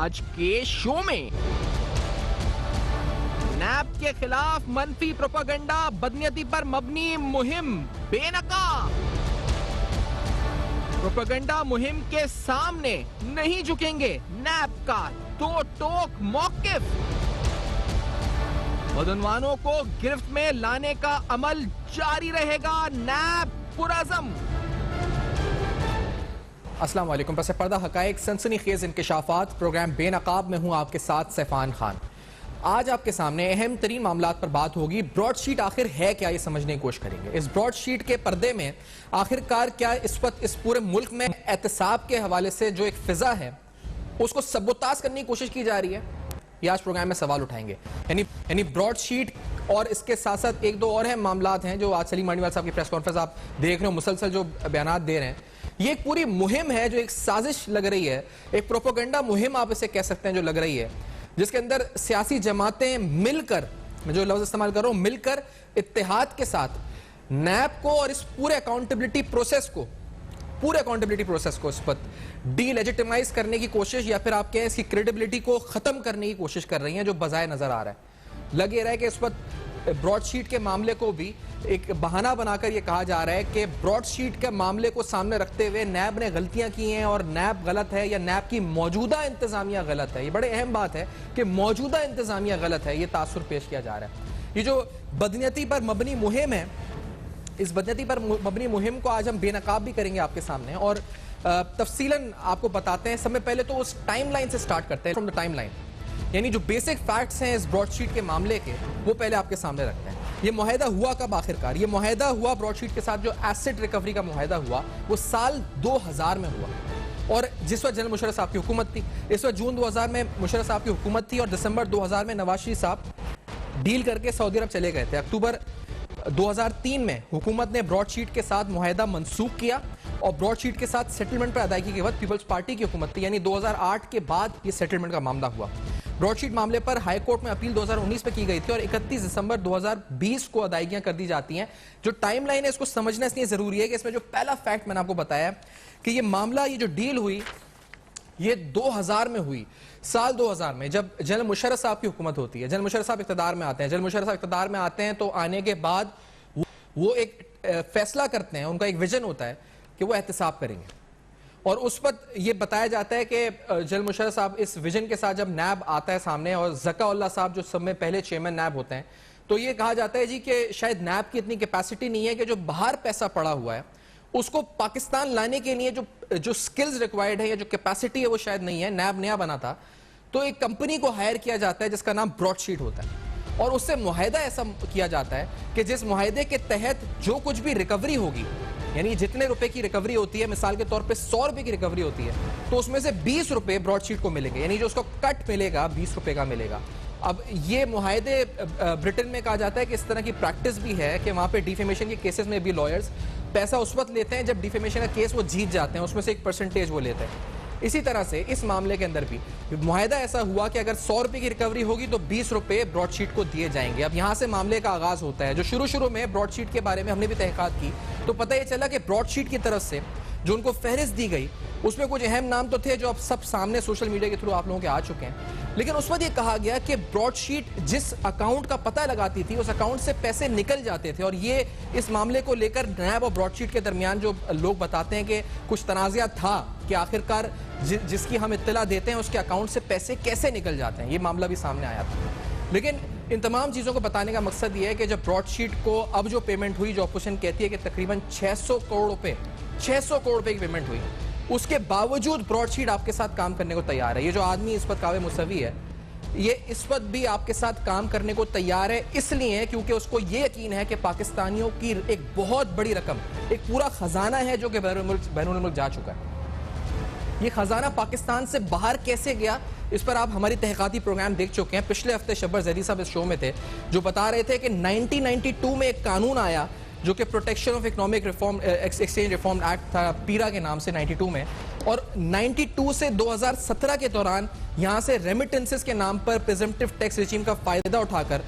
आज के शो में। नैब के खिलाफ मनफी प्रोपेगेंडा, बदनीयती पर मबनी मुहिम बेनकाब। प्रोपेगेंडा मुहिम के सामने नहीं झुकेंगे नैब का दो टोक मौकिफ। बदनवानों को गिरफ्त में लाने का अमल जारी रहेगा, नैब पुरअज़म। अस्सलाम वालेकुम। पस पर्दा हकायक सनसनीखेज इंकशाफात प्रोग्राम बेनकाब में हूं आपके साथ सैफान खान। आज आपके सामने अहम तरीन मामलात पर बात होगी। ब्रॉडशीट आखिर है क्या, ये समझने की कोशिश करेंगे। इस ब्रॉडशीट के पर्दे में आखिरकार क्या इस वक्त इस पूरे मुल्क में एहतसाब के हवाले से जो एक फिजा है उसको सबोताज करने की कोशिश की जा रही है, ये आज प्रोग्राम में सवाल उठाएंगे। यानी ब्रॉडशीट और इसके साथ साथ एक दो और अहम मामलात हैं जो आज सलीम मानीवाल साहब की प्रेस कॉन्फ्रेंस आप देख रहे हो, मुसलसल जो बयान दे रहे हैं। ये एक पूरी मुहिम है जो एक साजिश लग रही है, एक प्रोपेगेंडा मुहिम आप इसे कह सकते हैं जो लग रही है, जिसके अंदर सियासी जमातें मिलकर, मैं जो लफ्ज इस्तेमाल कर रहा हूं, मिलकर इत्तेहाद के साथ नैब को और इस पूरे अकाउंटेबिलिटी प्रोसेस को इस पर डीलेजिटिमाइज करने की कोशिश, या फिर आप कहें इसकी क्रेडिबिलिटी को खत्म करने की कोशिश कर रही हैं, जो बजाय नजर आ रहा है। लग ये रहा है कि इस पर ब्रॉडशीट के मामले को भी एक बहाना बनाकर यह कहा जा रहा है कि ब्रॉडशीट के मामले को सामने रखते हुए नैब ने गलतियां की हैं और नैब गलत है, या नैब की मौजूदा इंतजामिया गलत है। ये बड़े अहम बात है कि मौजूदा इंतजामिया गलत है, ये तासुर पेश किया जा रहा है। ये जो बदनीयती पर मबनी मुहिम है, इस बदनीयती पर मबनी मुहिम को आज हम बेनकाब भी करेंगे आपके सामने और तफसीलन आपको बताते हैं। समय पहले तो उस टाइमलाइन से स्टार्ट करते हैं, फ्रॉम द टाइमलाइन, यानी जो बेसिक फैक्ट्स हैं इस ब्रॉडशीट के मामले के, वो पहले आपके सामने रखते हैं। ये मुआहदा हुआ कब आखिरकार? ये मुआहदा हुआ ब्रॉडशीट के साथ, जो एसेट रिकवरी का मुआहदा हुआ वो साल 2000 में हुआ, और जिस वक्त जनरल मुशर्रफ साहब की हुकूमत थी। इस वक्त जून 2000 में मुशर्रफ साहब की हुकूमत थी और दिसंबर 2000 में नवाज शरीफ साहब डील करके सऊदी अरब चले गए थे। अक्टूबर 2003 में हुकूमत ने ब्रॉडशीट के साथ मुआहदा मनसूख किया और ब्रॉडशीट के साथ सेटलमेंट पर अदायगी के वक्त पीपल्स पार्टी की हुकूमत थी, यानी 2008 के बाद ये सेटलमेंट का मामला हुआ। ब्रॉडशीट मामले पर हाई कोर्ट में अपील 2019 में की गई थी और 31 दिसंबर 2020 को अदायगियां कर दी जाती हैं। जो टाइमलाइन है इसको समझना इसलिए जरूरी है कि इसमें जो पहला फैक्ट मैंने आपको बताया कि ये मामला, ये जो डील हुई, ये 2000 में हुई। साल 2000 में जब जनरल मुशर्रफ साहब की हुकूमत होती है, जनरल मुशर्रफ साहब इक़्तिदार में आते हैं। जनरल मुशर्रफ साहब इक़्तिदार में आते हैं तो आने के बाद वो एक फैसला करते हैं, उनका एक विजन होता है कि वो एहतसाब करेंगे। और उस वक्त ये बताया जाता है कि जनरल मुशर्रफ साहब इस विजन के साथ जब नैब आता है सामने, और ज़का-उल्लाह साहब जो सब में पहले चेयरमैन नैब होते हैं, तो ये कहा जाता है जी कि शायद नैब की इतनी कैपेसिटी नहीं है कि जो बाहर पैसा पड़ा हुआ है उसको पाकिस्तान लाने के लिए जो स्किल्स रिक्वायर्ड है या जो कैपेसिटी है वो शायद नहीं है। नैब नया बना था तो एक कंपनी को हायर किया जाता है जिसका नाम ब्रॉडशीट होता है, और उससे मुआहदा ऐसा किया जाता है कि जिस मुआहदे के तहत जो कुछ भी रिकवरी होगी, यानी जितने रुपए की रिकवरी होती है, मिसाल के तौर पे 100 रुपए की रिकवरी होती है, तो उसमें से 20 रुपए ब्रॉडशीट को मिलेंगे, यानी जो उसको कट मिलेगा 20 रुपए का मिलेगा। अब ये मुआहदे ब्रिटेन में कहा जाता है कि इस तरह की प्रैक्टिस भी है कि वहां पे डिफेमेशन के केसेस में भी लॉयर्स पैसा उस वक्त लेते हैं जब डिफेमेशन का केस वो जीत जाते हैं, उसमें से एक परसेंटेज वो लेते हैं। इसी तरह से इस मामले के अंदर भी मुआहदा ऐसा हुआ कि अगर 100 रुपए की रिकवरी होगी तो 20 रुपए ब्रॉडशीट को दिए जाएंगे। अब यहां से मामले का आगाज होता है। जो शुरू में ब्रॉडशीट के बारे में हमने भी तहकीकात की तो पता यह चला कि ब्रॉडशीट की तरफ से जो उनको फहरिस्त दी गई उसमें कुछ अहम नाम तो थे जो अब सब सामने सोशल मीडिया के थ्रू आप लोगों के आ चुके हैं, लेकिन उस वक्त यह कहा गया कि ब्रॉडशीट जिस अकाउंट का पता लगाती थी उस अकाउंट से पैसे निकल जाते थे। और ये इस मामले को लेकर नैब और ब्रॉडशीट के दरमियान जो लोग बताते हैं कि कुछ तनाज़ा था कि आखिरकार जिसकी हम इत्तला देते हैं उसके अकाउंट से पैसे कैसे निकल जाते हैं, ये मामला भी सामने आया था। लेकिन इन तमाम चीज़ों को बताने का मकसद ये है कि जब ब्रॉडशीट को अब जो पेमेंट हुई, जो अपोजिशन कहती है कि तकरीबन 600 करोड़ रुपए की पेमेंट हुई, उसके बावजूद ब्रॉडशीट आपके साथ काम करने को तैयार है। ये जो आदमी इस वक्त कावे मुसवी है, ये इस वक्त भी आपके साथ काम करने को तैयार है, इसलिए क्योंकि उसको ये यकीन है कि पाकिस्तानियों की एक बहुत बड़ी रकम, एक पूरा खजाना है जो कि बैरून मुल्क जा चुका है। ये खजाना पाकिस्तान से बाहर कैसे गया, इस पर आप हमारी तहकीकाती प्रोग्राम देख चुके हैं। पिछले हफ्ते शब्बर ज़ैदी साहब इस शो में थे जो बता रहे थे कि 1992 में एक कानून आया जो कि protection of economic reform exchange reform act था, पीरा के नाम से 92 में, और 92 से 2017 के दौरान यहाँ से रेमिटेंसेस के नाम पर प्रिजम्पटिव टैक्स रिजीम का फायदा उठाकर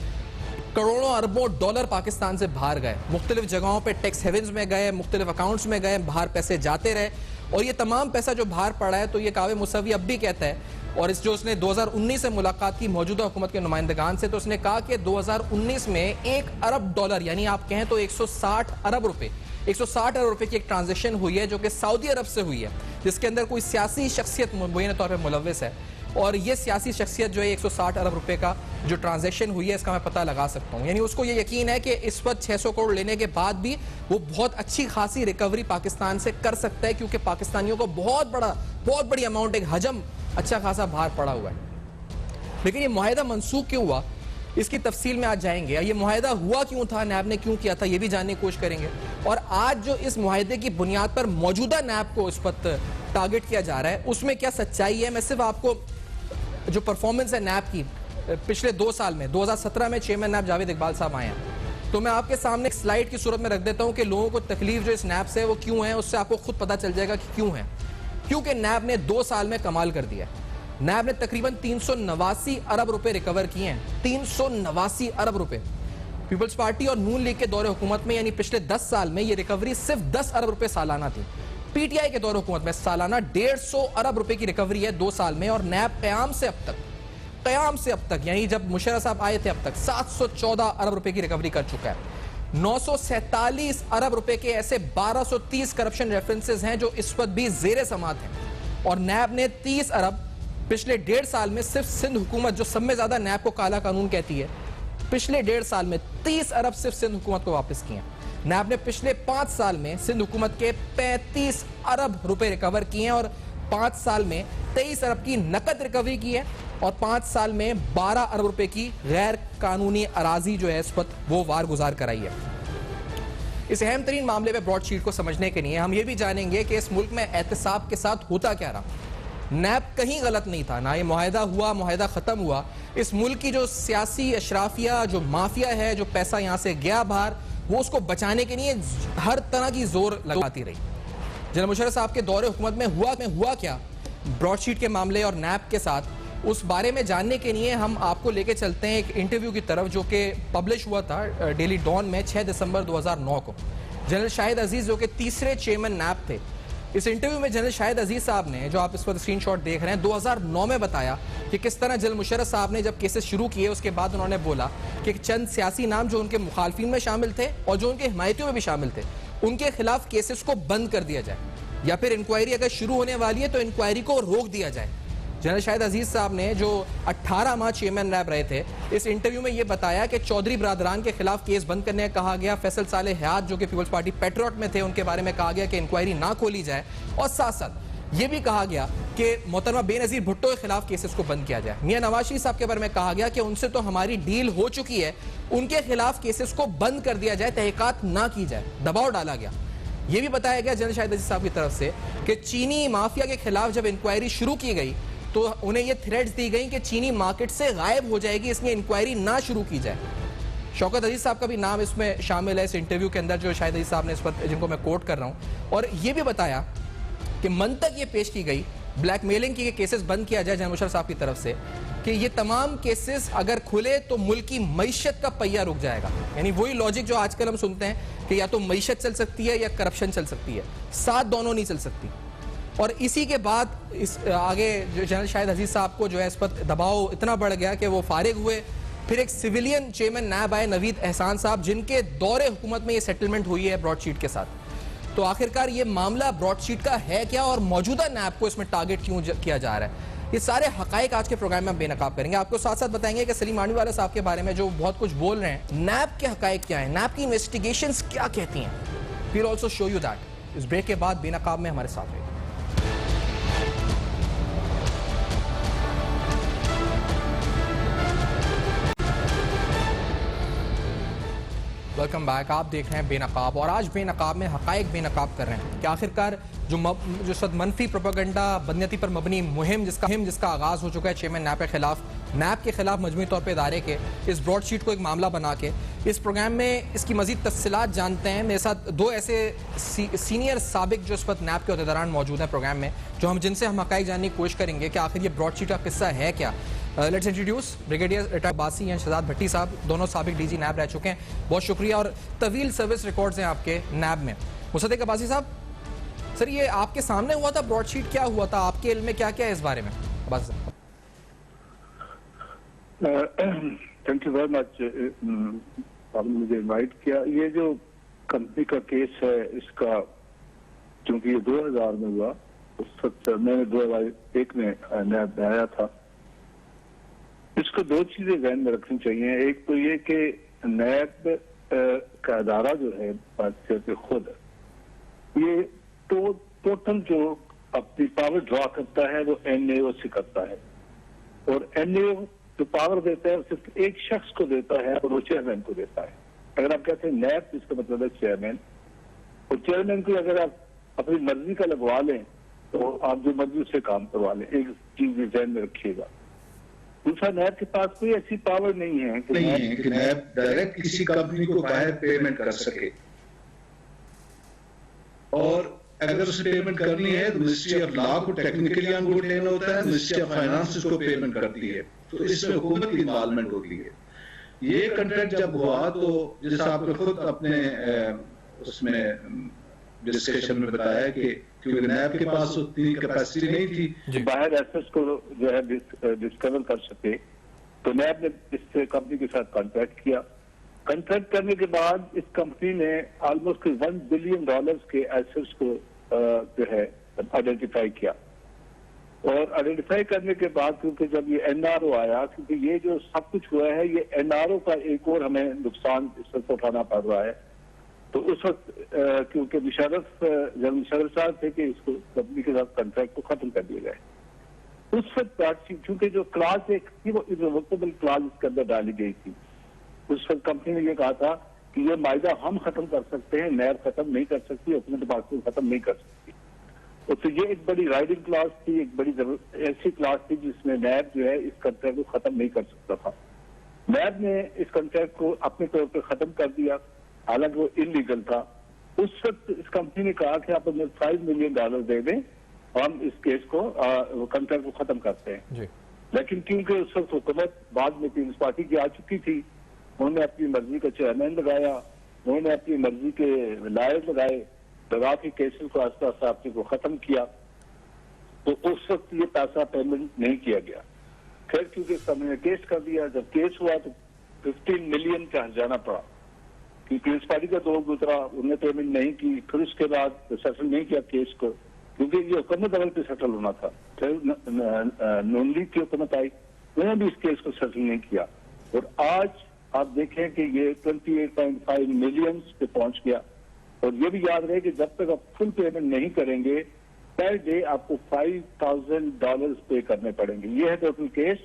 करोड़ों अरबों डॉलर पाकिस्तान से बाहर गए, मुख्तलिफ जगहों पे टैक्स हेवन्स में गए, मुख्तलिफ अकाउंट्स में गए, बाहर पैसे जाते रहे, और ये तमाम पैसा जो बाहर पड़ा है, तो ये कावे मुसवी अब भी कहता है और इस जो उसने 2019 में मुलाकात की मौजूदा हुकूमत के नुमाइंदगान से, तो उसने कहा कि 2019 में $1 अरब यानी आप कहें तो 160 अरब रुपए 160 अरब रुपए की एक ट्रांजैक्शन हुई है जो कि सऊदी अरब से हुई है, जिसके अंदर कोई सियासी शख्सियत मुबैना तौर पर मुलव्वस है। और ये सियासी शख्सियत जो है 160 अरब रुपए का जो ट्रांजैक्शन हुई है इसका मैं पता लगा सकता हूँ। यानी उसको ये यकीन है कि इस वक्त 600 करोड़ लेने के बाद भी वो बहुत अच्छी खासी रिकवरी पाकिस्तान से कर सकता है, क्योंकि पाकिस्तानियों को बहुत बड़ी अमाउंट, एक हजम अच्छा खासा भार पड़ा हुआ है। लेकिन ये मुआहिदा मनसूख क्यों हुआ, इसकी तफसील में आज जाएंगे। ये मुआहिदा हुआ क्यों था, नैब ने क्यों किया था, ये भी जानने की कोशिश करेंगे। और आज जो इस मुआहिदे की बुनियाद पर मौजूदा नैब को इस वक्त टारगेट किया जा रहा है उसमें क्या सच्चाई है। मैं सिर्फ आपको जो परफॉर्मेंस है नैब की पिछले 2 साल में, 2017 में चेयरमैन नैब जावेद इकबाल साहब आए हैं, तो मैं आपके सामने एक स्लाइड की सूरत में रख देता हूं कि लोगों को तकलीफ जो इस नैब से है वो क्यों है, उससे आपको खुद पता चल जाएगा कि क्यों है। क्योंकि नैब ने 2 साल में कमाल कर दिया है। नैब ने तकरीबन 389 अरब रुपए रिकवर किए हैं, 389 अरब रुपए। पीपल्स पार्टी और नून लीग के दौरे हुकूमत में यानी पिछले 10 साल में ये रिकवरी सिर्फ 10 अरब रुपए सालाना थी। पीटीआई के दौरे हुकूमत में सालाना 150 अरब रुपए की रिकवरी है 2 साल में। और नैब कयाम से अब तक यानी जब मुशर्रफ साहब आए थे अब तक 714 अरब रुपए की रिकवरी कर चुका है। 947 अरब रुपए के ऐसे 1230 करप्शन रेफरेंसेस हैं जो इस वक्त भी जेरे समात हैं। और नैब ने 30 अरब पिछले 1.5 साल में सिर्फ सिंध हुकूमत, जो सब में ज्यादा नैब को काला कानून कहती है, पिछले 1.5 साल में 30 अरब सिर्फ सिंध हुकूमत को वापस किए हैं। नैब ने पिछले 5 साल में सिंध हुकूमत के 35 अरब रुपए रिकवर किए हैं और 5 साल में 23 अरब की नकद रिकवरी की है और 5 साल में 12 अरब रुपए की गैर कानूनी अराजी जो है इस वक्त वो वार गुजार कराई है। इस अहम तरीन मामले में ब्रॉडशीट को समझने के लिए हम ये भी जानेंगे कि इस मुल्क में एहतसाब के साथ होता क्या रहा। नैब कहीं गलत नहीं था, ना ये मुआहिदा हुआ, मुआहिदा खत्म हुआ। इस मुल्क की जो सियासी अशराफिया, जो माफिया है, जो पैसा यहां से गया बाहर, वो उसको बचाने के लिए हर तरह की जोर लगाती रही। जनरल मुशर्रफ साहब के दौरे हुकूमत में हुआ क्या ब्रॉडशीट के मामले और नैब के साथ, उस बारे में जानने के लिए हम आपको लेके चलते हैं एक इंटरव्यू की तरफ जो कि पब्लिश हुआ था डेली डॉन में 6 दिसंबर 2009 को। जनरल शाहिद अजीज जो कि तीसरे चेयरमैन नैब थे, इस इंटरव्यू में जनरल शाहिद अजीज साहब ने, जो आप इस पर स्क्रीनशॉट देख रहे हैं, 2009 में बताया कि किस तरह जनरल मुशर्रफ साहब ने जब केसेस शुरू किए उसके बाद उन्होंने बोला कि चंद सियासी नाम जो उनके मुखालफिन में शामिल थे और जो उनके हिमायतियों में भी शामिल थे, उनके खिलाफ केसेस को बंद कर दिया जाए या फिर इंक्वायरी अगर शुरू होने वाली है तो इंक्वायरी को रोक दिया जाए। जनरल शाहिद अजीज साहब ने जो 18 माह चेयरमैन नैब रहे थे, इस इंटरव्यू में यह बताया कि चौधरी बरादरान के खिलाफ केस बंद करने का कहा गया। फैसल साले हयात जो कि पीपल्स पार्टी पेट्रियट में थे, उनके बारे में कहा गया कि इंक्वायरी ना खोली जाए और साथ साथ यह भी कहा गया कि मोहतरमा बेनजीर भुट्टो के खिलाफ केसेस को बंद किया जाए। मियां नवाज शरीफ साहब के बारे में कहा गया कि उनसे तो हमारी डील हो चुकी है, उनके खिलाफ केसेस को बंद कर दिया जाए, तहकीकात ना की जाए, दबाव डाला गया। यह भी बताया गया जनरल शाहिद अजीज साहब की तरफ से कि चीनी माफिया के खिलाफ जब इंक्वायरी शुरू की गई तो उन्हें यह थ्रेट्स दी गई कि चीनी मार्केट से गायब हो जाएगी, इसलिए इंक्वायरी ना शुरू की जाए। शौकत अजीज साहब का भी नाम इसमें शामिल है इस इंटरव्यू के अंदर, जो शाहिद अजीज साहब ने इस पर, जिनको मैं कोट कर रहा हूं। और यह भी बताया कि मंतक ये पेश की गई ब्लैकमेलिंग की केसेस बंद किया जाए जनरल मुशर्रफ साहब की तरफ से कि ये तमाम केसेस अगर खुले तो मुल्क की मईशत का पहिया रुक जाएगा। यानी वही लॉजिक जो आजकल हम सुनते हैं कि या तो मईशत चल सकती है या करप्शन चल सकती है, साथ दोनों नहीं चल सकती। और इसी के बाद इस आगे जो जनरल शाहिद अजीज साहब को जो है इस पर दबाव इतना बढ़ गया कि वो फारिग हुए। फिर एक सिविलियन चेयरमैन नैब आए नवीद एहसान साहब, जिनके दौरे हुकूमत में ये सेटलमेंट हुई है ब्रॉडशीट के साथ। तो आखिरकार ये मामला ब्रॉडशीट का है क्या और मौजूदा नैब को इसमें टारगेट क्यों किया जा रहा है, ये सारे हकायक आज के प्रोग्राम में हम बेनकाब करेंगे। आपको साथ साथ बताएंगे कि सलीम आंडीवाला साहब के बारे में जो बहुत कुछ बोल रहे हैं, नैब के हकायक क्या है, नैब की इन्वेस्टिगेशंस क्या कहती हैं। We will also show you that. इस ब्रेक के बाद बेनकाब में हमारे साथ रहिए। Welcome back. आप देख रहे हैं बेनकाब और आज बेनकाब में हकायक बेनकाब कर रहे हैं कि आखिरकार जो सद मनफी प्रोपेगेंडा बदनीयती पर मबनी मुहिम जिसका आगाज हो चुका है चेयरमैन नैब के खिलाफ मजमूई तौर पर इदारे के इस ब्रॉडशीट को एक मामला बना के इस प्रोग्राम में इसकी मजीद तफसीलात जानते हैं। मेरे साथ दो ऐसे सीनियर साबिक जो इस वक्त नैब के अहदेदारान मौजूद हैं प्रोग्राम में, जिनसे हम हकायक जानने की कोशिश करेंगे कि आखिर ये ब्रॉडशीट का किस्सा है क्या। लेट्स इंट्रोड्यूस ब्रिगेडियर रिटायर्ड बासी हैं शहजाद भट्टी साहब, दोनों साबिक डीजी नैब रह चुके हैं, बहुत शुक्रिया और तवील सर्विस रिकॉर्ड्स हैं आपके नैब में। मुसद्दिक अब्बासी साहब, सर ये आपके सामने हुआ था ब्रॉडशीट, क्या हुआ था, आपके इल्म में क्या क्या है इस बारे में? थैंक यू वेरी मच, आपने मुझे इनवाइट किया। ये जो कंपनी का केस है, इसका चूंकि ये 2000 में हुआ, उस वक्त मैंने 2001 में नैब में आया था। इसको दो चीजें ध्यान में रखनी चाहिए। एक तो ये कि नैब का अदारा जो है भारतीय पे खुद ये टोटल जो अपनी पावर ड्रॉ करता है वो NAO से करता है, और NAO जो पावर देता है सिर्फ एक शख्स को देता है और वो चेयरमैन को देता है। अगर आप कहते हैं नैब, इसका मतलब है चेयरमैन, और चेयरमैन को अगर आप अपनी मर्जी का लगवा लें तो आप जो मर्जी से काम करवा लें। एक चीज ध्यान में रखिएगा। दूसरा, नैब के पास कोई ऐसी पावर नहीं है कि नैब डायरेक्ट किसी कंपनी को बाहर पेमेंट कर सके, और अगर उसे पेमेंट करनी है तो मिनिस्ट्री ऑफ लॉ को टेक्निकली ऑन बोर्ड लेना होता है, मिनिस्ट्री ऑफ फाइनेंस उसको पेमेंट करती है, तो इसमें हुकूमत की इन्वॉल्वमेंट होती है। ये कॉन्ट्रैक्ट जब हुआ तो जैसे आपने खुद अपने उसमें डिस्कशन में बताया कि क्योंकि नैब के पास उतनी कैपेसिटी नहीं थी बाहर एसेट्स को जो है डिस्कवर कर सके, तो नैब ने इस कंपनी के साथ कॉन्ट्रैक्ट किया। कॉन्ट्रैक्ट करने के बाद इस कंपनी ने ऑलमोस्ट $1 बिलियन के एसेट्स को जो है आइडेंटिफाई किया, और आइडेंटिफाई करने के बाद क्योंकि जब ये NRO आया, क्योंकि ये जो सब कुछ हुआ है ये NRO का एक और हमें नुकसान इस वक्त उठाना पड़ रहा है। तो उस वक्त क्योंकि जब मुशर्रफ साहब थे कि इसको कंपनी के साथ कॉन्ट्रैक्ट को खत्म कर दिया जाए, उस वक्त क्योंकि जो क्लास एक थी वो इररिवोकेबल क्लास इसके अंदर डाली गई थी। उस वक्त कंपनी ने ये कहा था कि ये मायदा हम खत्म कर सकते हैं, नैब खत्म नहीं कर सकती, अपने डिपार्टमेंट खत्म नहीं कर सकती। तो ये एक बड़ी राइडिंग क्लास थी, एक बड़ी ऐसी क्लास थी जिसमें नैब जो है इस कॉन्ट्रैक्ट को खत्म नहीं कर सकता था। नैब ने इस कॉन्ट्रैक्ट को अपने तौर पर खत्म कर दिया, हालांकि वो इलीगल था। उस वक्त इस कंपनी ने कहा कि आप हमें $5 मिलियन दे दें, हम इस केस को कॉन्ट्रैक्ट को खत्म करते हैं। लेकिन क्योंकि उस वक्त हुकूमत बाद में पीपल्स पार्टी की आ चुकी थी, उन्होंने अपनी मर्जी का चेयरमैन लगाया, उन्होंने अपनी मर्जी के लॉयर लगा के केसेस को आस्ता आस्ता अपने को खत्म किया। तो उस वक्त ये पैसा पेमेंट नहीं किया गया। फिर क्योंकि सबने केस कर दिया, जब केस हुआ तो 15 मिलियन का हर्जाना पड़ा, क्योंकि पीपल्स पार्टी का दौर गुजरा, उन्होंने पेमेंट नहीं की। फिर उसके बाद सेटल नहीं किया केस को, क्योंकि ये हुकूमत लेवल पे सेटल होना था। फिर नून लीग की हुकूमत आई, उन्होंने भी इस केस को सेटल नहीं किया, और आज आप देखें कि ये 28.5 मिलियन पे पहुंच गया। और ये भी याद रहे कि जब तक आप फुल पेमेंट नहीं करेंगे, पर डे आपको $5,000 पे करने पड़ेंगे। ये है टोटल केस।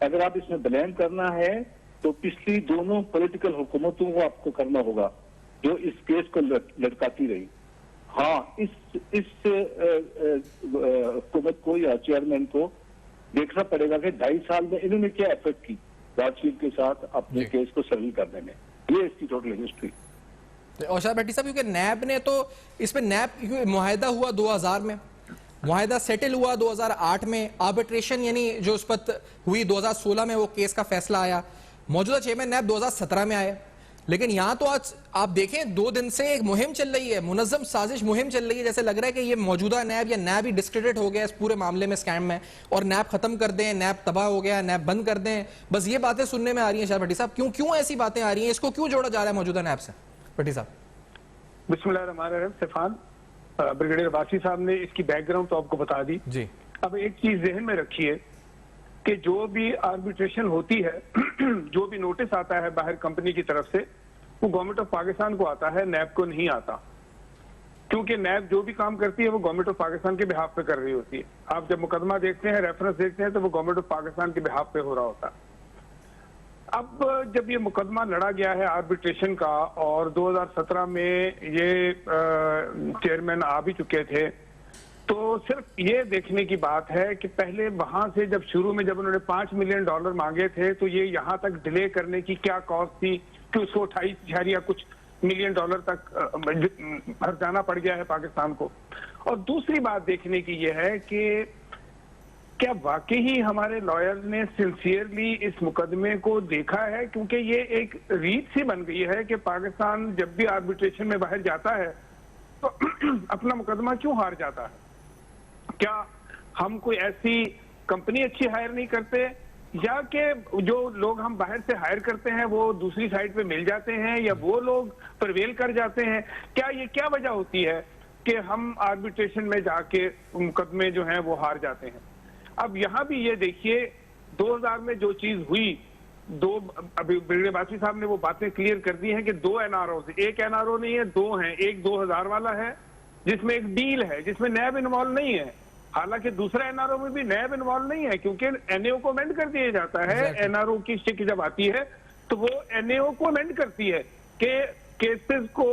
अगर आप इसमें ब्लेम करना है तो पिछली दोनों पॉलिटिकल हुकूमतों को आपको करना होगा जो इस केस को लटकाती रही। हाँ, इस हुकूमत को या चेयरमैन को देखना पड़ेगा कि 2.5 साल में इन्होंने क्या एफर्ट की राजशील के साथ अपने केस को सेटल करने में। ये इसकी टोटल हिस्ट्री। और शाह भट्टी साहब, क्योंकि नैब ने तो इसमें नैब मुआहदा हुआ 2000 में, मुआहदा सेटल हुआ 2008 में, आर्बिट्रेशन यानी जो उस पर हुई 2016 में, वो केस का फैसला आया। मौजूदा चेयरमैन नैब 2017 में आए। लेकिन यहां तो आज आप देखें 2 दिन से एक मुहिम चल रही है, मुनज़्ज़म साजिश मुहिम चल रही है। जैसे लग रहा है कि ये मौजूदा नैब या नैब ही डिस्क्रेडिट हो गया इस पूरे मामले में, स्कैम में, और नैब खत्म कर दें, नैब तबाह हो गया, नैब बंद कर दें। बस ये बातें सुनने में आ रही हैं। शाह भट्टी साहब, क्यों ऐसी बातें आ रही हैं? इसको क्यों जोड़ा जा रहा है मौजूदा नैब से? भट्टी साहब। बिस्मिल्लाहिर्रहमानिर्रहीम। सिफान, ब्रिगेडियर वासी साहब ने इसकी बैकग्राउंड तो आपको बता दी जी। अब एक चीज जहन में रखिए कि जो भी आर्बिट्रेशन होती है, जो भी नोटिस आता है बाहर कंपनी की तरफ से, वो गवर्नमेंट ऑफ पाकिस्तान को आता है, नैब को नहीं आता। क्योंकि नैब जो भी काम करती है वो गवर्नमेंट ऑफ पाकिस्तान के बिहाफ पे कर रही होती है। आप जब मुकदमा देखते हैं, रेफरेंस देखते हैं, तो वो गवर्नमेंट ऑफ पाकिस्तान के बिहाफ पे हो रहा होता है। अब जब ये मुकदमा लड़ा गया है आर्बिट्रेशन का, और 2017 में ये चेयरमैन आ भी चुके थे, तो सिर्फ ये देखने की बात है कि पहले वहां से जब शुरू में जब उन्होंने $5 मिलियन मांगे थे, तो ये यहाँ तक डिले करने की क्या कॉस्ट थी कि उसको 28 कुछ मिलियन डॉलर तक हर्जाना पड़ गया है पाकिस्तान को। और दूसरी बात देखने की यह है कि क्या वाकई ही हमारे लॉयर ने सिंसियरली इस मुकदमे को देखा है, क्योंकि ये एक रीत सी बन गई है कि पाकिस्तान जब भी आर्बिट्रेशन में बाहर जाता है तो अपना मुकदमा क्यों हार जाता है? क्या हम कोई ऐसी कंपनी अच्छी हायर नहीं करते या कि जो लोग हम बाहर से हायर करते हैं वो दूसरी साइड पे मिल जाते हैं, या वो लोग प्रवेल कर जाते हैं? क्या वजह होती है कि हम आर्बिट्रेशन में जाके मुकदमे जो हैं वो हार जाते हैं? अब यहाँ भी ये देखिए 2000 में जो चीज हुई, अभी ब्रिगेडियर बासवी साहब ने वो बातें क्लियर कर दी हैं कि 2 एनआरओ से, एक एनआरओ नहीं है, 2 हैं। एक 2000 वाला है जिसमें एक डील है जिसमें नैब इन्वॉल्व नहीं है, हालांकि दूसरा एनआरओ में भी नैब इन्वॉल्व नहीं है क्योंकि एनएओ को अमेंड कर दिया जाता है। एनआरओ की शिक जब आती है तो वो एनएओ को अमेंड करती है कि केसेस को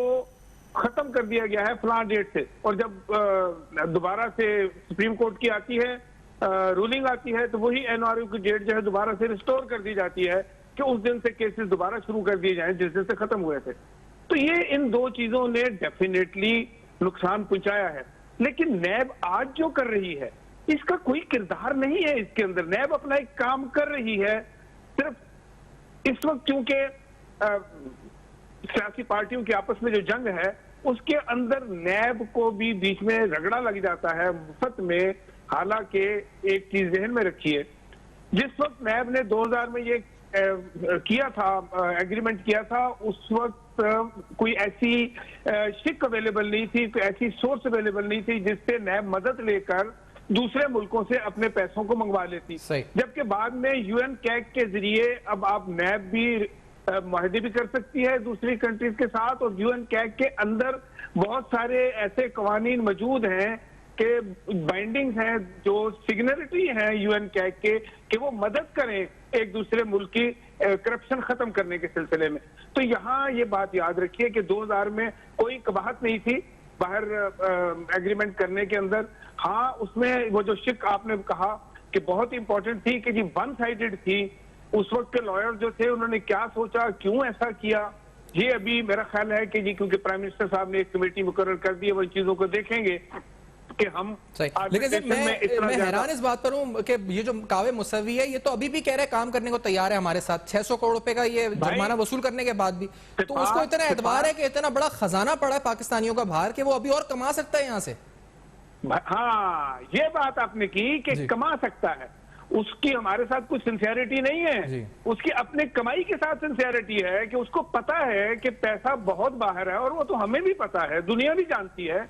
खत्म कर दिया गया है फलां डेट से, और जब दोबारा से सुप्रीम कोर्ट की आती है रूलिंग आती है तो वही एनआरओ की डेट जो है दोबारा से रिस्टोर कर दी जाती है कि उस दिन से केसेस दोबारा शुरू कर दिए जाएं जिस दिन से खत्म हुए थे। तो ये इन 2 चीजों ने डेफिनेटली नुकसान पहुंचाया है। लेकिन नैब आज जो कर रही है इसका कोई किरदार नहीं है इसके अंदर। नैब अपना एक काम कर रही है, सिर्फ इस वक्त क्योंकि सियासी पार्टियों की आपस में जो जंग है उसके अंदर नैब को भी बीच में रगड़ा लग जाता है मुफ्त में। हालांकि एक चीज ज़हन में रखिए, जिस वक्त नैब ने 2000 में ये किया था, एग्रीमेंट किया था, उस वक्त कोई ऐसी शिक अवेलेबल नहीं थी, कोई ऐसी सोर्स अवेलेबल नहीं थी जिससे नैब मदद लेकर दूसरे मुल्कों से अपने पैसों को मंगवा लेती। जबकि बाद में यूएन कैग के जरिए अब आप नैब भी मुआहदे भी कर सकती है दूसरी कंट्रीज के साथ, और यूएन कैग के अंदर बहुत सारे ऐसे कवानीन मौजूद हैं कि बाइंडिंग्स हैं, जो सिग्नेटरी हैं यूएन कैग के, कि वो मदद करें एक दूसरे मुल्क की करप्शन खत्म करने के सिलसिले में। तो यहाँ ये बात याद रखिए कि 2000 में कोई कबाहत नहीं थी बाहर एग्रीमेंट करने के अंदर। हाँ, उसमें वो जो शिक आपने कहा कि बहुत इंपॉर्टेंट थी कि जी वन साइडेड थी। उस वक्त के लॉयर जो थे उन्होंने क्या सोचा, क्यों ऐसा किया, ये अभी मेरा ख्याल है कि जी क्योंकि प्राइम मिनिस्टर साहब ने एक कमेटी मुकर्रर कर दी है, वो इन चीजों को देखेंगे कि हम। लेकिन सर मैं हैरान इस बात पर हूं कि ये जो कावे मुसवी है ये तो अभी भी कह रहे हैं काम करने को तैयार है हमारे साथ, 600 करोड़ रुपए का ये जुर्माना वसूल करने के बाद भी, तो उसको इतना एतबार है कि इतना बड़ा खजाना पड़ा है पाकिस्तानियों का बाहर कि वो अभी और कमा सकता है यहाँ से। हाँ, ये बात आपने की कि कमा सकता है, उसकी हमारे साथ कुछ सिंसियरिटी नहीं है, उसकी अपने कमाई के साथ सिंसियरिटी है कि उसको पता है कि पैसा बहुत बाहर है, और वो तो हमें भी पता है, दुनिया भी जानती है,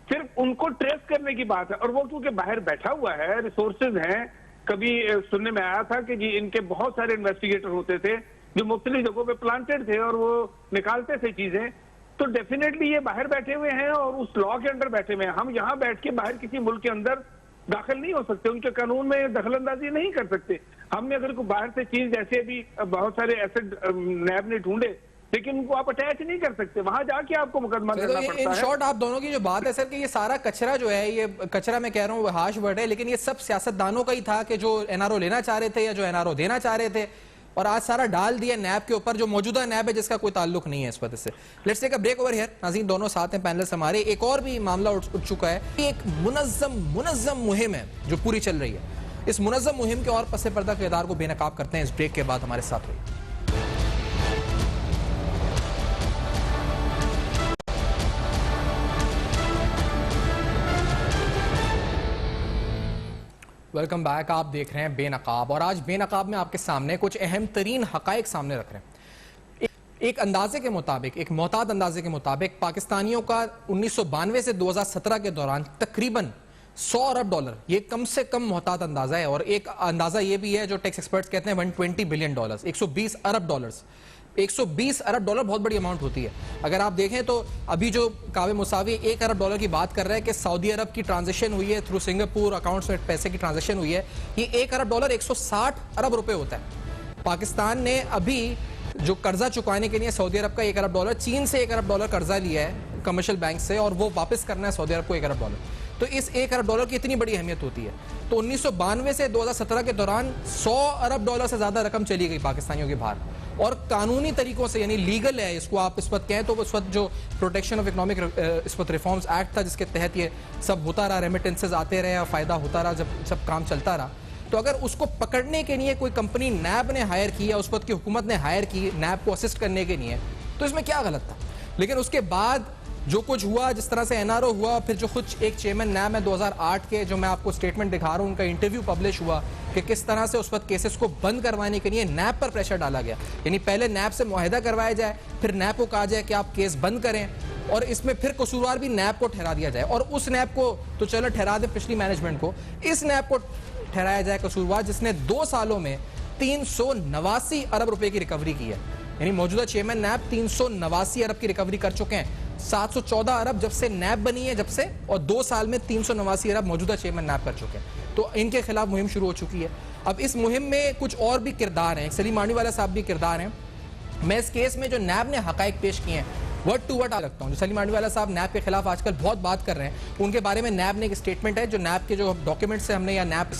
सिर्फ उनको ट्रेस करने की बात है। और वो क्योंकि बाहर बैठा हुआ है, रिसोर्सेज हैं, कभी सुनने में आया था कि जी इनके बहुत सारे इन्वेस्टिगेटर होते थे जो मुख्तलिफ जगहों पे प्लांटेड थे और वो निकालते थे चीजें, तो डेफिनेटली ये बाहर बैठे हुए हैं और उस लॉ के अंदर बैठे हुए हैं। हम यहाँ बैठ के बाहर किसी मुल्क के अंदर दाखिल नहीं हो सकते, उनके कानून में दखलंदाजी नहीं कर सकते। हमने अगर कोई बाहर से चीज, जैसे भी बहुत सारे एसेट नैब ने ढूंढे, लेकिन उनको आप अटैच नहीं कर सकते, वहां जाके आपको मुकदमा करना पड़ता है। इन शॉर्ट आप दोनों की जो बात है सर कि ये सारा कचरा जो है, ये कचरा मैं कह रहा हूँ हाश वर्ड है, लेकिन ये सब सियासतदानों का ही था कि जो एनआरओ लेना चाह रहे थे या जो एनआरओ देना चाह रहे थे, और आज सारा डाल दिया नैब के ऊपर, जो मौजूदा नैब है जिसका कोई ताल्लुक नहीं है इस वजह से। Let's take a break over here. नाज़रीन दोनों साथ हैं पैनलिस्ट हमारे। एक और भी मामला उठ चुका है, एक मुनज़्ज़म मुहिम है जो पूरी चल रही है। इस मुनज़्ज़म मुहिम के और पसे पर्दा किरदार को बेनकाब करते हैं। इस ब्रेक के बाद हमारे साथ रहिए। Welcome back. आप देख रहे हैं बेनकाब, और आज बेनकाब में आपके सामने कुछ अहम तरीन हकायक सामने रख रहे हैं। एक अंदाजे के मुताबिक, एक मोहतात अंदाजे के मुताबिक, पाकिस्तानियों का 1992 से 2017 के दौरान तकरीबन 100 अरब डॉलर, ये कम से कम मोहतात अंदाजा है। और एक अंदाजा ये भी है जो टैक्स एक्सपर्ट्स कहते हैं 120 बिलियन डॉलर, 120 अरब डॉलर्स। 120 अरब डॉलर बहुत बड़ी अमाउंट होती है। अगर आप देखें तो अभी जो कावे मुसावी 1 अरब डॉलर की बात कर रहा है कि सऊदी अरब की ट्रांजैक्शन हुई है थ्रू सिंगापुर अकाउंट्स में पैसे की ट्रांजैक्शन हुई है, ये 1 अरब डॉलर 160 अरब रुपए होता है। पाकिस्तान ने अभी जो कर्जा चुकाने के लिए सऊदी अरब का 1 अरब डॉलर, चीन से 1 अरब डॉलर कर्जा लिया है कमर्शियल बैंक से, और वो वापस करना है सऊदी अरब को 1 अरब डॉलर। तो इस 1 अरब डॉलर की इतनी बड़ी अहमियत होती है। तो 1992 से 2017 के दौरान 100 अरब डॉलर से ज्यादा रकम चली गई पाकिस्तानियों के बाहर, और कानूनी तरीकों से, यानी लीगल है इसको आप इस वक्त कहें तो, उस वक्त जो प्रोटेक्शन ऑफ इकोनॉमिक इस वक्त रिफॉर्म्स एक्ट था जिसके तहत ये सब होता रहा, रेमिटेंसेज आते रहे और फायदा होता रहा, जब सब काम चलता रहा। तो अगर उसको पकड़ने के लिए कोई कंपनी नैब ने हायर की या उस वक्त की हुकूमत ने हायर की नैब को असिस्ट करने के लिए, तो इसमें क्या गलत था? लेकिन उसके बाद जो कुछ हुआ, जिस तरह से एनआरओ हुआ, फिर जो कुछ एक चेयरमैन नैब है 2008 के, जो मैं आपको स्टेटमेंट दिखा रहा हूं, उनका इंटरव्यू पब्लिश हुआ कि किस तरह से उस वक्त केसेस को बंद करवाने के लिए नैब पर प्रेशर डाला गया। यानी पहले नैब से मुआहिदा करवाया जाए, फिर नैब को कहा जाए कि आप केस बंद करें, और इसमें फिर कसूरवार भी नैब को ठहरा दिया जाए। और उस नैब को तो चलो ठहरा दे, पिछली मैनेजमेंट को, इस नैब को ठहराया जाए कसूरवार जिसने 2 सालों में 389 अरब रुपए की रिकवरी की है। यानी मौजूदा चेयरमैन नैब 389 अरब की रिकवरी कर चुके हैं। 714 अरब जब से नैब बनी है, जब से, और 2 साल में 389 अरब मौजूदा चेयरमैन नैब कर चुके हैं। तो इनके खिलाफ मुहिम शुरू हो चुकी है। अब इस मुहिम में कुछ और भी किरदार हैं, सलीम मांडीवाला साहब भी किरदार हैं। मैं इस केस में जो नैब ने हकायक पेश किए हैं वर्ड टू वर्ड लगता हूं। जो सलीम मांडीवाला साहब नैब के खिलाफ आजकल बहुत बात कर रहे हैं, उनके बारे में नैब ने एक स्टेटमेंट है, जो नैब के जो डॉक्यूमेंट से हमने या नैब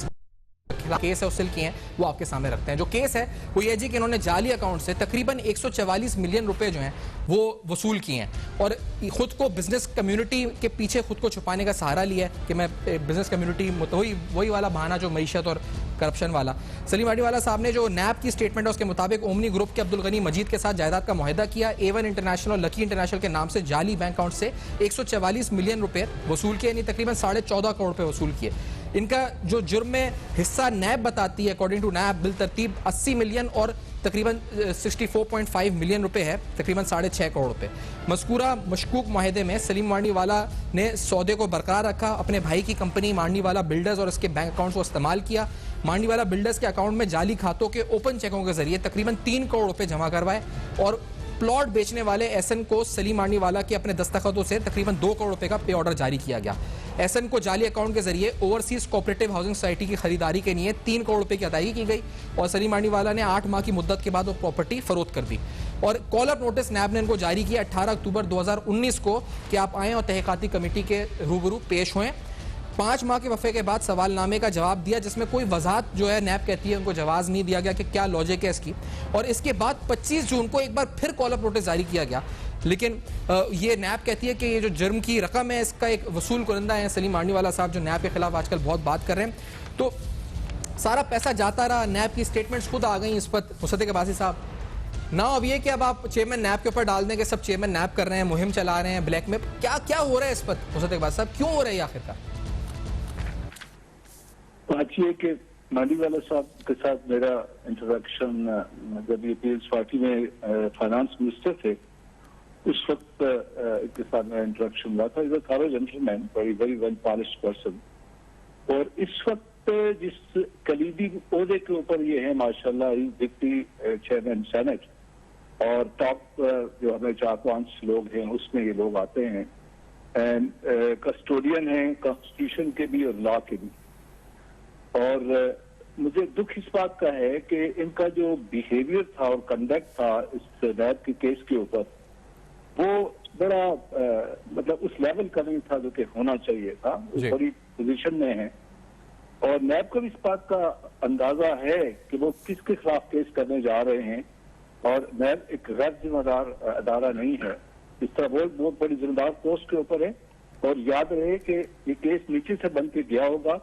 केस है उसिल किए हैं, वो आपके सामने रखते हैं। जो केस है वो ये जी कि इन्होंने जाली अकाउंट से तकरीबन 144 मिलियन रुपए जो हैं वो वसूल किए हैं, और खुद को बिजनेस कम्युनिटी के पीछे खुद को छुपाने का सहारा लिया है कि मैं बिजनेस कम्युनिटी, वही वाला बहाना जो मईशत और करप्शन वाला। सलीम मांडीवाला साहब ने जो नैब की स्टेटमेंट है उसके मुताबिक ओमनी ग्रुप के अब्दुल गनी मजीद के साथ जायदाद का मुआहिदा किया, A1 इंटरनेशनल और लकी इंटरनेशनल के नाम से जाली बैंक अकाउंट से 144 मिलियन रुपए वसूल किए, यानी तकरीबन 14.5 करोड़ रुपए वसूल किए। इनका जो जुर्म में हिस्सा नैब बताती है, अकॉर्डिंग टू नैब, बिल तरतीब 80 मिलियन और तकरीबन 64.5 मिलियन रुपए है, तकरीबन 6.5 करोड़ रुपए। मज़कूरा मशकूक माहिदे में सलीम मांडीवाला ने सौदे को बरकरार रखा, अपने भाई की कंपनी मांडीवाला बिल्डर्स और इसके बैंक अकाउंट्स को इस्तेमाल किया। मांडीवाला बिल्डर्स के अकाउंट में जाली खातों के ओपन चेकों के जरिए तकरीबन 3 करोड़ रुपए जमा करवाए, और प्लॉट बेचने वाले एसएन को सलीम मांडीवाला के अपने दस्तखतों से तकरीबन 2 करोड़ रुपए का पे ऑर्डर जारी किया गया। एसएन को जाली अकाउंट के जरिए ओवरसीज कोऑपरेटिव हाउसिंग सोसाइटी की खरीदारी के लिए 3 करोड़ रुपए की अदायगी की गई, और सलीम मांडीवाला ने 8 माह की मुद्दत के बाद वो प्रॉपर्टी फरोख्त कर दी। और कॉल अप नोटिस नैब ने इनको जारी किया 18 अक्टूबर 2019 को कि आप आएँ और तहकीकाती कमेटी के रूबरू पेश हुए। 5 माह के वफ़े के बाद सवालनामे का जवाब दिया, जिसमें कोई वजाहत जो है नैब कहती है उनको जवाब नहीं दिया गया कि क्या लॉजिक है इसकी। और इसके बाद 25 जून को एक बार फिर कॉल अप नोटिस जारी किया गया, लेकिन ये नैब कहती है कि ये जो जुर्म की रकम है इसका एक वसूल कुरंदा है सलीम मांडीवाला साहब, जो नैब के खिलाफ आजकल बहुत बात कर रहे हैं। तो सारा पैसा जाता रहा, नैब की स्टेटमेंट्स खुद आ गई इस पर, मुसद्दिक अब्बासी साहब ना। अब ये कि अब आप चेयरमैन नैब के ऊपर डाल दें कि सब चेयरमैन नैब कर रहे हैं, मुहिम चला रहे हैं ब्लैक में, क्या क्या हो रहा है इस पर मुसद्दिक अब्बासी साहब, क्यों हो रहा है आखिरकार? अच्छी है कि मांडीवाला साहब के साथ मेरा इंट्रोडक्शन जब ये पीएल्स पार्टी में फाइनेंस मिनिस्टर थे उस वक्त के साथ मेरा इंट्रोडक्शन हुआ था। Is a thorough gentleman, very very well polished person, और इस वक्त जिस कलीदी ओहदे के ऊपर ये है माशाल्लाह, डिप्टी चेयरमैन सेनेट, और टॉप जो हमें 4-5 लोग हैं उसमें ये लोग आते हैं, एंड कस्टोडियन हैं कॉन्स्टिट्यूशन के भी और लॉ के भी। और मुझे दुख इस बात का है कि इनका जो बिहेवियर था और कंडक्ट था इस नैब के केस के ऊपर, वो बड़ा मतलब उस लेवल का नहीं था जो कि होना चाहिए था। बड़ी पोजीशन में है, और नैब को भी इस बात का अंदाजा है कि वो किसके खिलाफ केस करने जा रहे हैं, और नैब एक गैर जिम्मेदार अदारा नहीं है। इस तरह बहुत बड़ी जिम्मेदार पोस्ट के ऊपर है, और याद रहे कि ये केस नीचे से बन के गया होगा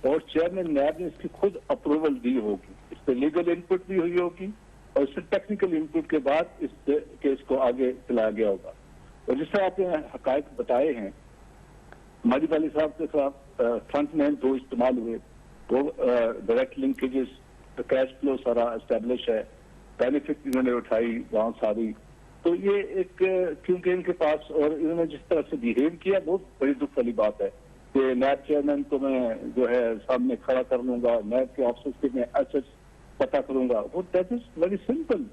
और चेयरमैन नैब ने इसकी खुद अप्रूवल दी होगी, इस पर लीगल इनपुट भी हुई होगी, और इससे टेक्निकल इनपुट के बाद इस केस को आगे चलाया गया होगा। और जिस तरह आपने हकायक बताए हैं, मांडीवाला साहब के खिलाफ फ्रंट मैन 2 इस्तेमाल हुए, वो डायरेक्ट लिंकेजेस, कैश फ्लो सारा एस्टेब्लिश है, बेनिफिट इन्होंने उठाई वहां सारी। तो ये एक क्योंकि इनके पास, और इन्होंने जिस तरह से बिहेव किया, बहुत बड़ी दुख वाली बात है कि नैब चेयरमैन को मैं जो है सामने खड़ा कर लूंगा, नैब के ऑफिसर्स के मैं एसेट्स पता करूंगा। वो दैट इज वेरी सिंपल।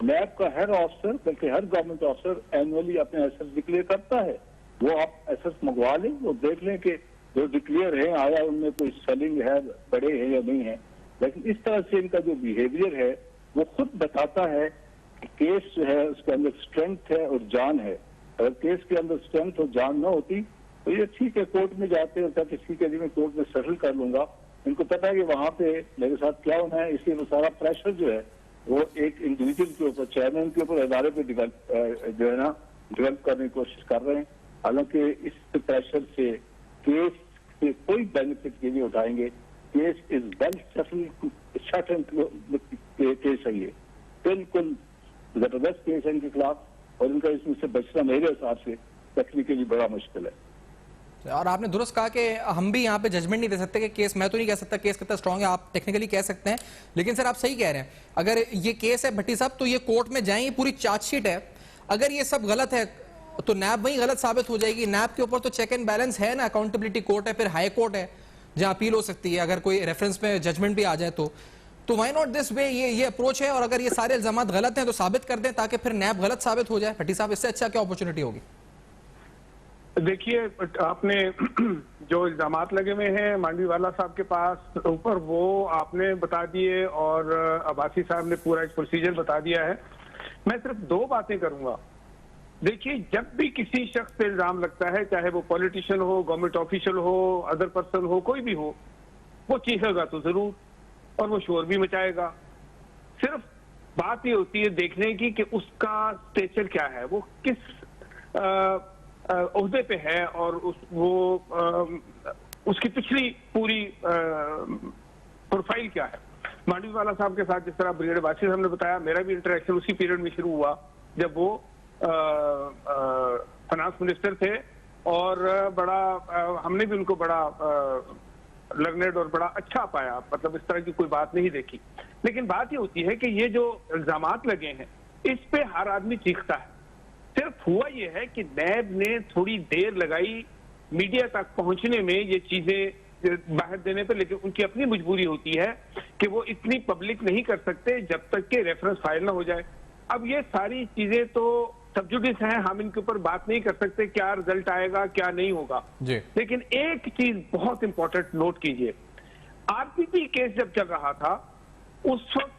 नैब का हर ऑफिसर, बल्कि हर गवर्नमेंट ऑफिसर एनुअली अपने एसेट्स डिक्लेयर करता है। वो आप एसेट्स मंगवा लें, वो देख लें कि जो डिक्लेयर है आया उनमें कोई सेलिंग है, बड़े हैं या नहीं है। लेकिन इस तरह से इनका जो बिहेवियर है वो खुद बताता है कि केस जो है उसके अंदर स्ट्रेंथ है और जान है। अगर केस के अंदर स्ट्रेंथ और जान न होती तो ये ठीक है, कोर्ट में जाते और कहते ठीक है जी मैं कोर्ट में सेटल कर लूंगा। इनको पता है कि वहां पे मेरे साथ क्या होना है, इसलिए वो सारा प्रेशर जो है वो एक इंडिविजुअल के ऊपर, चेयरमैन के ऊपर, अदारे पे डेवलप करने की कोशिश कर रहे हैं। हालांकि इस प्रेशर से केस से कोई बेनिफिट के लिए उठाएंगे। Case is well settled, shut and case है ये, बिल्कुल जबरदस्त केस है इनके खिलाफ, और इनका इसमें से बचना मेरे हिसाब से टेक्निकली बड़ा मुश्किल है। और आपने दुरुस्त कहा कि हम भी यहाँ पे जजमेंट नहीं दे सकते कि केस, मैं तो नहीं कह सकता केस कितना स्ट्रांग है, आप टेक्निकली कह सकते हैं, लेकिन सर आप सही कह रहे हैं, अगर ये केस है भट्टी साहब तो ये कोर्ट में जाए, ये पूरी चार्जशीट है, अगर ये सब गलत है तो नैब वही गलत साबित हो जाएगी। नैब के ऊपर तो चेक एंड बैलेंस है ना, अकाउंटेबिलिटी कोर्ट है, फिर हाई कोर्ट है जहां अपील हो सकती है, अगर कोई रेफरेंस में जजमेंट भी आ जाए तो व्हाई नॉट दिस वे, ये अप्रोच है। और अगर ये सारे इल्जाम गलत हैं तो साबित कर दें ताकि फिर नैब गलत साबित हो जाए। भट्टी साहब, इससे अच्छा क्या अपॉर्चुनिटी होगी? देखिए, आपने जो इल्जामात लगे हुए हैं मांडवीवाला साहब के पास ऊपर, वो आपने बता दिए और अब्बासी साहब ने पूरा एक प्रोसीजर बता दिया है। मैं सिर्फ दो बातें करूंगा। देखिए, जब भी किसी शख्स पे इल्जाम लगता है, चाहे वो पॉलिटिशियन हो, गवर्नमेंट ऑफिशियल हो, अदर पर्सन हो, कोई भी हो, वो चीखेगा तो जरूर और वो शोर भी मचाएगा। सिर्फ बात ये होती है देखने की कि उसका स्टेचर क्या है, वो किस ओहदे पे है और उसकी पिछली पूरी प्रोफाइल क्या है। मांडवीवाला साहब के साथ जिस तरह ब्रिगेडियर बासी साहब ने बताया, मेरा भी इंटरेक्शन उसी पीरियड में शुरू हुआ जब वो फाइनेंस मिनिस्टर थे और बड़ा हमने भी उनको बड़ा लर्नेड और बड़ा अच्छा पाया, मतलब इस तरह की कोई बात नहीं देखी। लेकिन बात ये होती है कि ये जो इल्जामात लगे हैं इस पे हर आदमी चीखता है। सिर्फ हुआ ये है कि नैब ने थोड़ी देर लगाई मीडिया तक पहुंचने में, ये चीजें बाहर देने पे, लेकिन उनकी अपनी मजबूरी होती है कि वो इतनी पब्लिक नहीं कर सकते जब तक कि रेफरेंस फाइल ना हो जाए। अब ये सारी चीजें तो सबजुडिस हैं, हम इनके ऊपर बात नहीं कर सकते क्या रिजल्ट आएगा क्या नहीं होगा जी। लेकिन एक चीज बहुत इंपॉर्टेंट नोट कीजिए, आरपीपी केस जब चल रहा था उस वक्त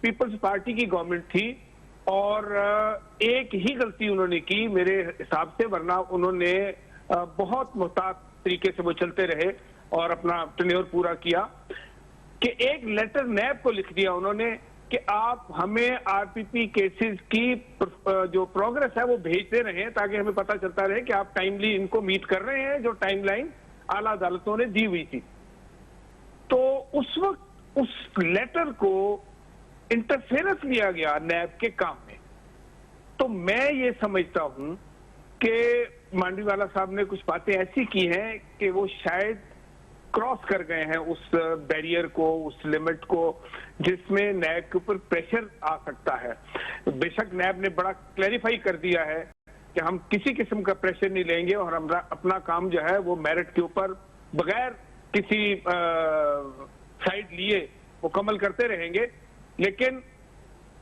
पीपल्स पार्टी की गवर्नमेंट थी और एक ही गलती उन्होंने की मेरे हिसाब से, वरना उन्होंने बहुत मुहतात तरीके से वो चलते रहे और अपना टेन्योर पूरा किया, कि एक लेटर नैब को लिख दिया उन्होंने कि आप हमें आरपीपी केसेस की जो प्रोग्रेस है वो भेजते रहें ताकि हमें पता चलता रहे कि आप टाइमली इनको मीट कर रहे हैं जो टाइमलाइन आला अदालतों ने दी हुई थी। तो उस वक्त उस लेटर को इंटरफेरेंस लिया गया नैब के काम में। तो मैं ये समझता हूं कि मांडवीवाला साहब ने कुछ बातें ऐसी की हैं कि वो शायद क्रॉस कर गए हैं उस बैरियर को, उस लिमिट को जिसमें नैब के ऊपर प्रेशर आ सकता है। बेशक नैब ने बड़ा क्लैरिफाई कर दिया है कि हम किसी किस्म का प्रेशर नहीं लेंगे और हम अपना काम जो है वो मेरिट के ऊपर बगैर किसी साइड लिए मुकम्मल करते रहेंगे। लेकिन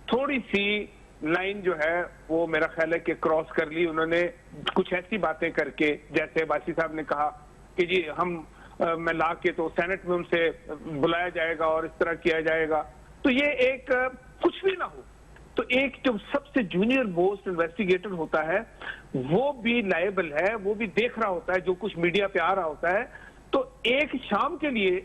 थोड़ी सी लाइन जो है वो मेरा ख्याल है कि क्रॉस कर ली उन्होंने कुछ ऐसी बातें करके, जैसे बासी साहब ने कहा कि जी हम मैं ला के तो सेनेट में उनसे बुलाया जाएगा और इस तरह किया जाएगा। तो ये एक कुछ भी ना हो तो एक जो सबसे जूनियर मोस्ट इन्वेस्टिगेटर होता है वो भी लायबल है, वो भी देख रहा होता है जो कुछ मीडिया पे आ रहा होता है। तो एक शाम के लिए,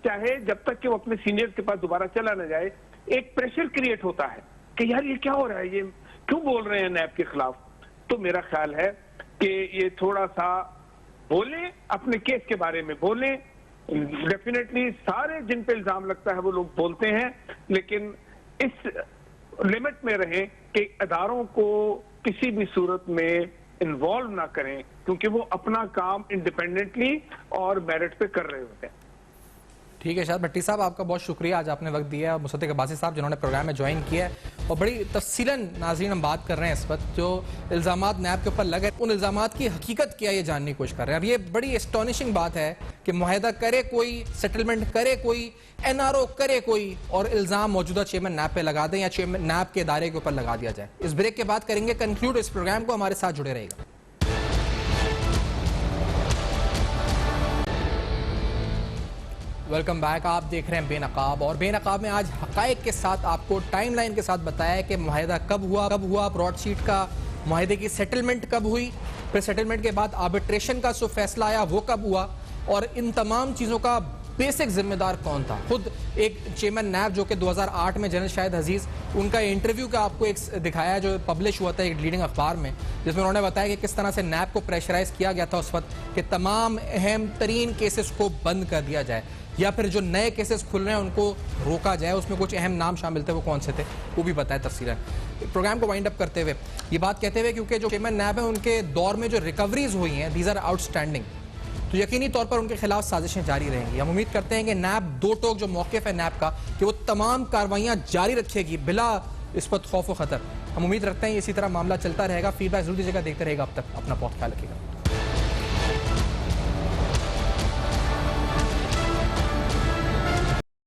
चाहे जब तक कि वो अपने सीनियर के पास दोबारा चला ना जाए, एक प्रेशर क्रिएट होता है कि यार ये क्या हो रहा है, ये क्यों बोल रहे हैं नैब के खिलाफ। तो मेरा ख्याल है कि ये थोड़ा सा बोलें, अपने केस के बारे में बोलें। डेफिनेटली सारे जिन पे इल्जाम लगता है वो लोग बोलते हैं, लेकिन इस लिमिट में रहें कि अदारों को किसी भी सूरत में इन्वॉल्व ना करें, क्योंकि वो अपना काम इंडिपेंडेंटली और मेरिट पे कर रहे होते हैं। ठीक है शायद भट्टी साहब, आपका बहुत शुक्रिया, आज आपने वक्त दिया। मुसद्दिक अब्बासी साहब जिन्होंने प्रोग्राम में ज्वाइन किया है और बड़ी तफसीलन नाज़रीन हम बात कर रहे हैं इस वक्त जो इल्ज़ामात नैब के ऊपर लगे, उन इल्ज़ामात की हकीकत क्या ये जानने की कोशिश कर रहे हैं। अब ये बड़ी एस्टॉनिशिंग बात है कि मुआहदा करे कोई, सेटलमेंट करे कोई, NRO करे कोई और इल्ज़ाम मौजूदा चेयरमैन नैब पे लगा दें या चेयरमैन नैब के इदारे के ऊपर लगा दिया जाए। इस ब्रेक के बाद करेंगे कंक्लूड इस प्रोग्राम को, हमारे साथ जुड़े रहेगा। वेलकम बैक, आप देख रहे हैं बेनकाब और बेनकाब में आज हकायक के साथ आपको टाइमलाइन के साथ बताया है कि मुआहदा कब हुआ, ब्रॉडशीट का मुआहदे की सेटलमेंट कब हुई, फिर सेटलमेंट के बाद आर्बिट्रेशन का जो फैसला आया वो कब हुआ और इन तमाम चीज़ों का बेसिक जिम्मेदार कौन था। खुद एक चेयरमैन नैब जो कि 2008 में जनरल शाहिद अजीज, उनका इंटरव्यू का आपको एक दिखाया जो पब्लिश हुआ था एक लीडिंग अखबार में, जिसमें उन्होंने बताया कि किस तरह से नैब को प्रेशराइज किया गया था उस वक्त कि तमाम अहम तरीन केसेस को बंद कर दिया जाए। या फिर जो नए केसेस खुल रहे हैं उनको रोका जाए। उसमें कुछ अहम नाम शामिल थे, वो कौन से थे वो भी बताएं तफसीलन। प्रोग्राम को वाइंड अप करते हुए ये बात कहते हुए, क्योंकि जो चेयरमैन नैब है उनके दौर में जो रिकवरीज हुई हैं दीज आर आउटस्टैंडिंग, तो यकीनी तौर पर उनके खिलाफ साजिशें जारी रहेंगी। हम उम्मीद करते हैं कि नैब दो टोक जो मौक़िफ़ है नैब का कि वो तमाम कार्रवाइयाँ जारी रखेगी बिला इस पर खौफ व खतर। हम उम्मीद रखते हैं इसी तरह मामला चलता रहेगा। फीडबैक जरूर दीजिएगा, देखते रहेगा। अब तक अपना बहुत ख्याल रखिएगा।